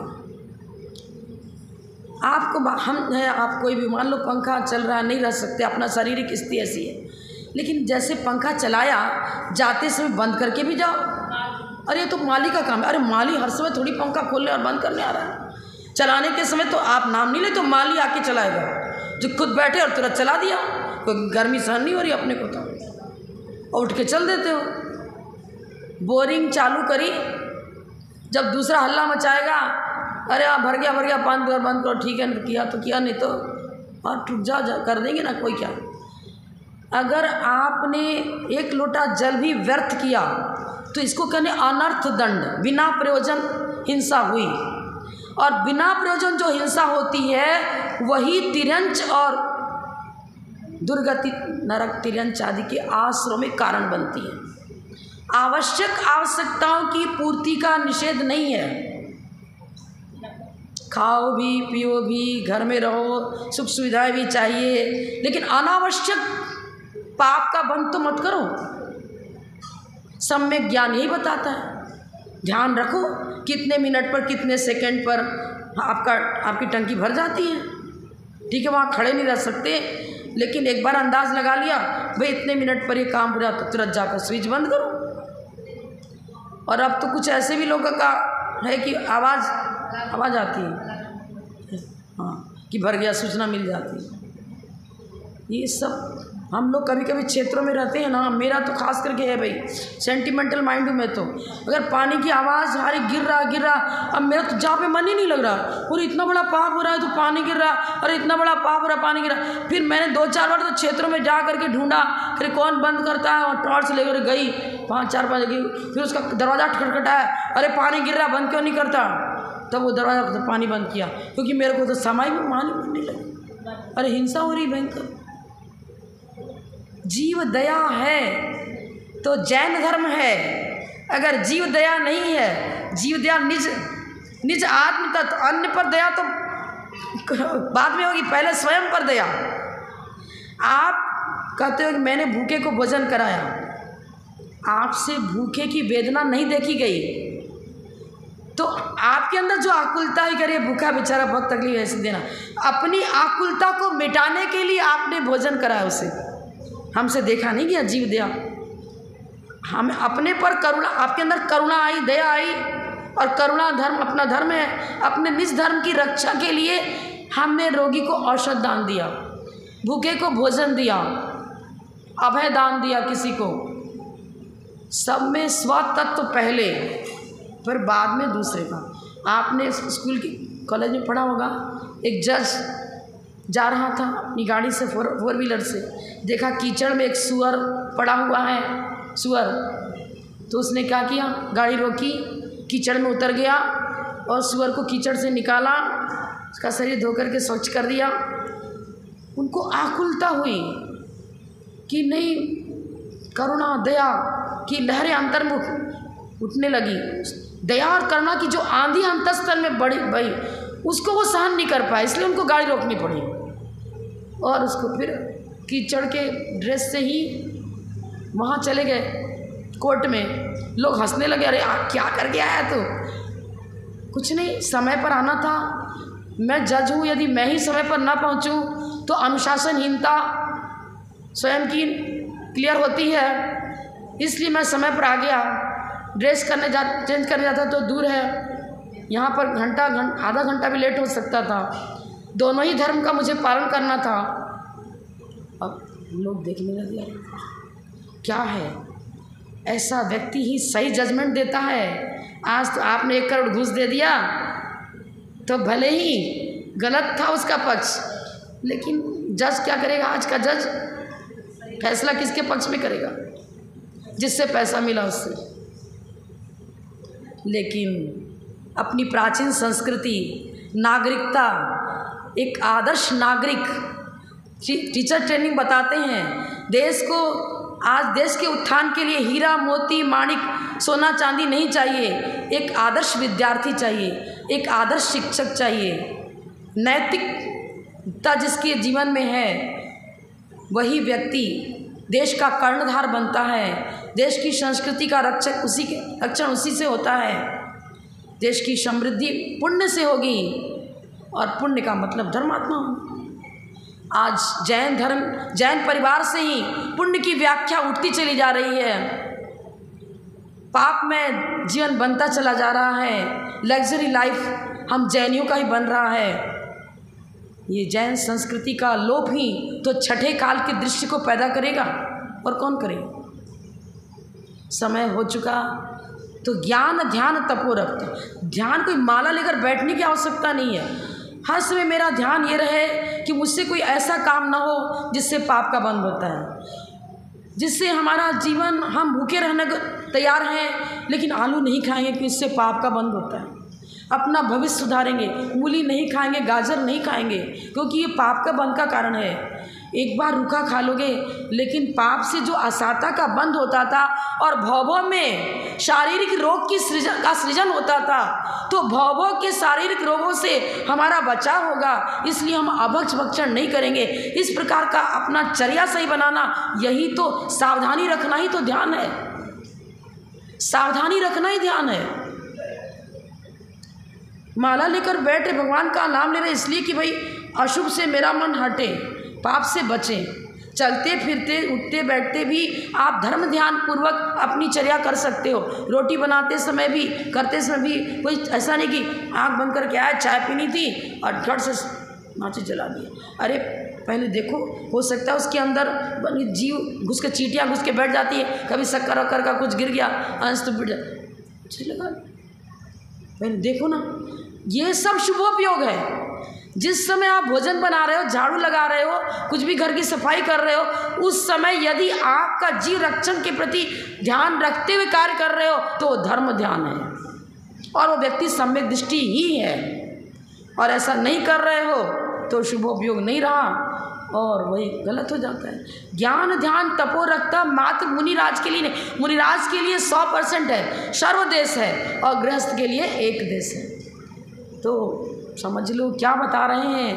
आपको हम है, आप कोई भी, मान लो पंखा चल रहा है, नहीं रह सकते, अपना शारीरिक स्थिति ऐसी है। लेकिन जैसे पंखा चलाया, जाते समय बंद करके भी जाओ। अरे ये तो माली का काम है। अरे माली हर समय थोड़ी पंखा खोलने और बंद करने आ रहा है। चलाने के समय तो आप नाम नहीं ले, तो माली आके चलाएगा, जो खुद बैठे और तुरंत चला दिया। कोई गर्मी सहन नहीं हो रही अपने को तो उठ के चल देते हो। बोरिंग चालू करी, जब दूसरा हल्ला मचाएगा, अरे भर गया बंद करो, ठीक है किया तो किया, नहीं तो और टूट जा कर देंगे ना, कोई क्या। अगर आपने एक लोटा जल भी व्यर्थ किया तो इसको कहने अनर्थ दंड, बिना प्रयोजन हिंसा हुई। और बिना प्रयोजन जो हिंसा होती है वही तिर्यंच और दुर्गति, नरक, तिर्यंच आदि के आश्रम में कारण बनती है। आवश्यकताओं की पूर्ति का निषेध नहीं है। खाओ भी, पियो भी, घर में रहो, सुख सुविधाएं भी चाहिए, लेकिन अनावश्यक पाप का बंध तो मत करो। सम्यक ज्ञान यही बताता है। ध्यान रखो कितने मिनट पर, कितने सेकंड पर आपकी टंकी भर जाती है। ठीक है, वहाँ खड़े नहीं रह सकते, लेकिन एक बार अंदाज लगा लिया भाई इतने मिनट पर ये काम पूरा, तो तुरंत जाकर स्विच बंद करो। और अब तो कुछ ऐसे भी लोगों का है कि आवाज़ आती है, हाँ, कि भर गया, सूचना मिल जाती है। ये सब हम लोग कभी कभी क्षेत्रों में रहते हैं ना, मेरा तो खास करके है भाई, सेंटिमेंटल माइंड हूँ मैं तो। अगर पानी की आवाज़ हारे गिर रहा, अब मेरा तो जहाँ पे मन ही नहीं लग रहा, और इतना बड़ा पाप हो रहा है तो पानी गिर रहा, अरे इतना बड़ा पाप हो रहा है पानी गिर रहा। फिर मैंने 2-4 बार तो क्षेत्रों में जा करके ढूंढा, फिर कौन बंद करता है, और टॉर्च लेकर गई 5-4 जगह, फिर उसका दरवाज़ा खटखटाया, अरे पानी गिर रहा, बंद क्यों नहीं करता। तब वो दरवाज़ा पानी बंद किया, क्योंकि मेरे को तो समय में पानी बनने लगी। अरे हिंसा हो रही भयंकर। जीव दया है तो जैन धर्म है। अगर जीव दया नहीं है, जीव दया निज आत्म तत्व, अन्य पर दया तो बाद में होगी, पहले स्वयं पर दया। आप कहते हो कि मैंने भूखे को भोजन कराया, आपसे भूखे की वेदना नहीं देखी गई, तो आपके अंदर जो आकुलता ही करिए, भूखा बेचारा बहुत तकलीफ ऐसे देना, अपनी आकुलता को मिटाने के लिए आपने भोजन कराया उसे। हमसे देखा नहीं गया जीव दया। हम अपने पर करुणा, आपके अंदर करुणा आई, दया आई, और करुणा धर्म अपना धर्म है। अपने निज धर्म की रक्षा के लिए हमने रोगी को औषध दान दिया, भूखे को भोजन दिया, अभय दान दिया किसी को। सब में स्वतत्व पहले, फिर बाद में दूसरे का। आपने स्कूल की कॉलेज में पढ़ा होगा, एक जज जा रहा था अपनी गाड़ी से, फोर व्हीलर से, देखा कीचड़ में एक सुअर पड़ा हुआ है, सुअर। तो उसने क्या किया, गाड़ी रोकी, कीचड़ में उतर गया और सुअर को कीचड़ से निकाला, उसका शरीर धोकर के स्वच्छ कर दिया। उनको आकुलता हुई कि नहीं, करुणा दया की लहरें अंतर में उठने लगी। दया और करुणा की जो आंधी अंतस्तल में बही, उसको वो सहन नहीं कर पाए, इसलिए उनको गाड़ी रोकनी पड़ी। और उसको फिर कीचड़ के ड्रेस से ही वहाँ चले गए कोर्ट में। लोग हंसने लगे, अरे क्या करके आया तो। कुछ नहीं, समय पर आना था। मैं जज हूँ, यदि मैं ही समय पर ना पहुँचूँ तो अनुशासनहीनता स्वयं की क्लियर होती है, इसलिए मैं समय पर आ गया। ड्रेस चेंज करने जाता तो दूर है, यहाँ पर आधा घंटा भी लेट हो सकता था। दोनों ही धर्म का मुझे पालन करना था। अब लोग देखने लगे, क्या है, ऐसा व्यक्ति ही सही जजमेंट देता है। आज तो आपने 1 करोड़ घूस दे दिया, तो भले ही गलत था उसका पक्ष, लेकिन जज क्या करेगा, आज का जज फैसला किसके पक्ष में करेगा, जिससे पैसा मिला उससे। लेकिन अपनी प्राचीन संस्कृति, नागरिकता, एक आदर्श नागरिक, टीचर ट्रेनिंग बताते हैं, देश को आज देश के उत्थान के लिए हीरा मोती माणिक सोना चांदी नहीं चाहिए, एक आदर्श विद्यार्थी चाहिए, एक आदर्श शिक्षक चाहिए। नैतिकता जिसके जीवन में है वही व्यक्ति देश का कर्णधार बनता है। देश की संस्कृति का रक्षण उसी से होता है। देश की समृद्धि पुण्य से होगी, और पुण्य का मतलब धर्मात्मा हो। आज जैन धर्म, जैन परिवार से ही पुण्य की व्याख्या उठती चली जा रही है, पाप में जीवन बनता चला जा रहा है, लग्जरी लाइफ हम जैनियों का ही बन रहा है। ये जैन संस्कृति का लोप ही तो छठे काल के दृश्य को पैदा करेगा, और कौन करेगा। समय हो चुका, तो ज्ञान ध्यान तपो रक्त। ध्यान कोई माला लेकर बैठने की आवश्यकता नहीं है। हर समय मेरा ध्यान ये रहे कि मुझसे कोई ऐसा काम ना हो जिससे पाप का बंध होता है, जिससे हमारा जीवन, हम भूखे रहने को तैयार हैं लेकिन आलू नहीं खाएंगे कि इससे पाप का बंध होता है। अपना भविष्य सुधारेंगे, मूली नहीं खाएंगे, गाजर नहीं खाएंगे, क्योंकि ये पाप का बंध का कारण है। एक बार रूखा खा लोगे, लेकिन पाप से जो असाता का बंध होता था और भवभव में शारीरिक रोग की सृजन होता था, तो भवभव के शारीरिक रोगों से हमारा बचाव होगा। इसलिए हम अभक्ष भक्षण नहीं करेंगे। इस प्रकार का अपना चर्या सही बनाना, यही तो सावधानी रखना ही तो ध्यान है। सावधानी रखना ही ध्यान है। माला लेकर बैठे, भगवान का नाम ले रहे इसलिए कि भाई अशुभ से मेरा मन हटे, पाप से बचें। चलते फिरते उठते बैठते भी आप धर्म ध्यान पूर्वक अपनी चर्या कर सकते हो। रोटी बनाते समय भी, करते समय भी, कोई ऐसा नहीं कि आँख बंद करके आए, चाय पीनी थी और झट से माचिस जला दिया। अरे पहले देखो, हो सकता है उसके अंदर जीव घुस के, चींटियाँ घुस के बैठ जाती है, कभी शक्कर वक्कर का कुछ गिर गया, अंश तो बिट लगा, पहले देखो ना। ये सब शुभोपयोग है। जिस समय आप भोजन बना रहे हो, झाड़ू लगा रहे हो, कुछ भी घर की सफाई कर रहे हो, उस समय यदि आपका जीव रक्षण के प्रति ध्यान रखते हुए कार्य कर रहे हो तो धर्म ध्यान है, और वो व्यक्ति सम्यक दृष्टि ही है। और ऐसा नहीं कर रहे हो तो शुभोपयोग नहीं रहा और वही गलत हो जाता है। ज्ञान ध्यान तपो रखता मात्र मुनिराज के लिए नहीं, मुनिराज के लिए 100% है, सर्वदेश है, और गृहस्थ के लिए एक देश है। तो समझ लो क्या बता रहे हैं।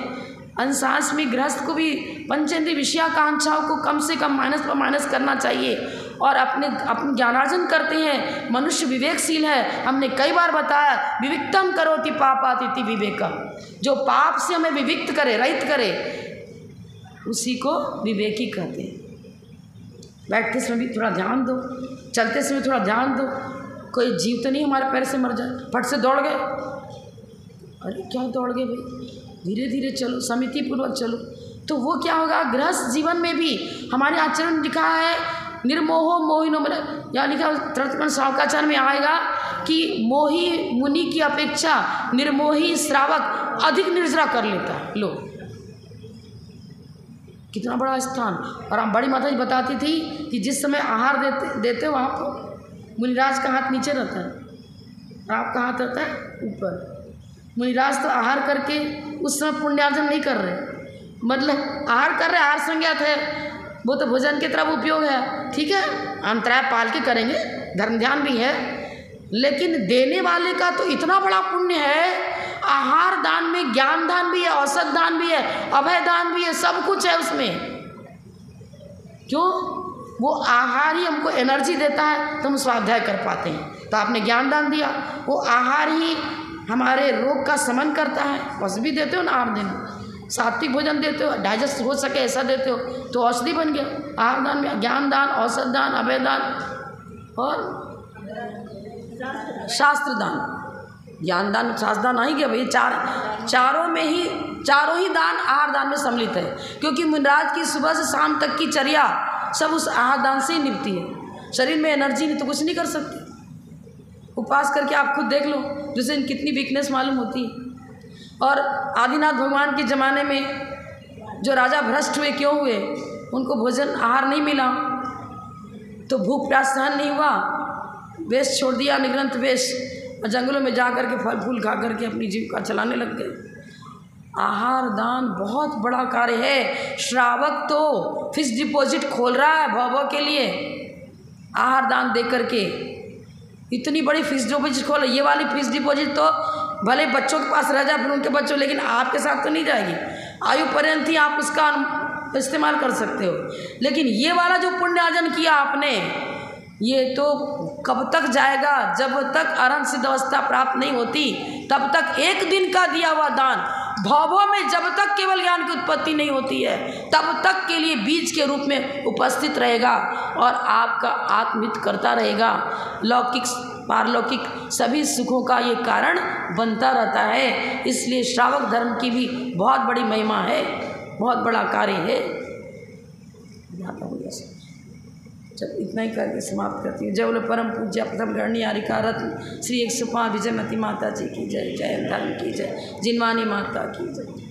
अंशांश में गृहस्थ को भी पंचेंद्रिय विषयाकांक्षाओं को कम से कम माइनस करना चाहिए, और अपने ज्ञानार्जन करते हैं। मनुष्य विवेकशील है, हमने कई बार बताया, विविक्तम करोति पापातिथि विवेकम। जो पाप से हमें विविक्त करे, रहित करे, उसी को विवेकी कहते हैं। बैठते समय भी थोड़ा ध्यान दो, चलते समय थोड़ा ध्यान दो। कोई जीव तो नहीं हमारे पैर से मर जाए, फट से दौड़ गए, अरे क्या दौड़ गए भाई, धीरे धीरे चलो, समिति पूर्वक चलो। तो वो क्या होगा, गृहस्थ जीवन में भी हमारे आचरण लिखा है, निर्मोहो मोहिनो, मतलब यहाँ लिखा तृतीय शावकाचार्य में आएगा कि मोही मुनि की अपेक्षा निर्मोही श्रावक अधिक निर्जरा कर लेता है। लो कितना बड़ा स्थान। और हम बड़ी माता जी बताती थी कि जिस समय आहार देते हो वहाँ पर मुनिराज का हाथ नीचे रहता है, आपका हाथ रहता है ऊपर। मुनिराज तो आहार करके उस समय पुण्यार्जन नहीं कर रहे, मतलब आहार कर रहे, आहार संज्ञात है, वो तो भोजन की तरफ उपयोग है, ठीक है, अंतराय पाल के करेंगे, धर्म ध्यान भी है। लेकिन देने वाले का तो इतना बड़ा पुण्य है, आहार दान में ज्ञान दान भी है, औषध दान भी है, अभय दान भी है, सब कुछ है उसमें। क्यों? वो आहार ही हमको एनर्जी देता है तो हम स्वाध्याय कर पाते हैं। तो आपने ज्ञान दान दिया, वो आहार ही हमारे रोग का शमन करता है। औषधि भी देते हो ना, आहार दिन सात्विक भोजन देते हो, डाइजेस्ट हो सके ऐसा देते हो, तो औषधि बन गया। आहार दान में ज्ञान दान, औषध दान, अभय दान और शास्त्र दान। ज्ञान दान, शास्त्र दान आई गया भाई, चारों ही दान आहार दान में सम्मिलित है। क्योंकि मुनिराज की सुबह से शाम तक की चर्या सब उस आहार दान से ही निपटी है। शरीर में एनर्जी नहीं तो कुछ नहीं कर सकती। उपवास करके आप खुद देख लो, जैसे कितनी वीकनेस मालूम होती है। और आदिनाथ भगवान के ज़माने में जो राजा भ्रष्ट हुए, क्यों हुए? उनको भोजन आहार नहीं मिला, तो भूख प्यास सहन नहीं हुआ, वेश छोड़ दिया, निग्रंथ वेश, और जंगलों में जा कर के फल फूल खा करके अपनी जीविका चलाने लग गए। आहार दान बहुत बड़ा कार्य है। श्रावक तो फिक्स डिपॉजिट खोल रहा है भव के लिए, आहार दान दे करके इतनी बड़ी फिक्स डिपॉजिट खोल। ये वाली फिक्स डिपॉजिट तो भले बच्चों के पास रह जाए, फिर उनके बच्चों, लेकिन आपके साथ तो नहीं जाएगी। आयु पर्यंत ही आप उसका इस्तेमाल कर सकते हो। लेकिन ये वाला जो पुण्य अर्जन किया आपने, ये तो कब तक जाएगा? जब तक अरहंत सिद्ध अवस्था प्राप्त नहीं होती, तब तक एक दिन का दिया हुआ दान भावों में जब तक केवल ज्ञान की उत्पत्ति नहीं होती है तब तक के लिए बीज के रूप में उपस्थित रहेगा और आपका आत्महित करता रहेगा। लौकिक पारलौकिक सभी सुखों का ये कारण बनता रहता है। इसलिए श्रावक धर्म की भी बहुत बड़ी महिमा है, बहुत बड़ा कार्य है। जब इतना ही करके समाप्त करती हूँ। जय बोलो परम पूज्य प्रथम गणनीयारिका रत्न श्री 105 विजयमती माता जी की जय। जय धर्म की जय। जिनवानी माता की जय।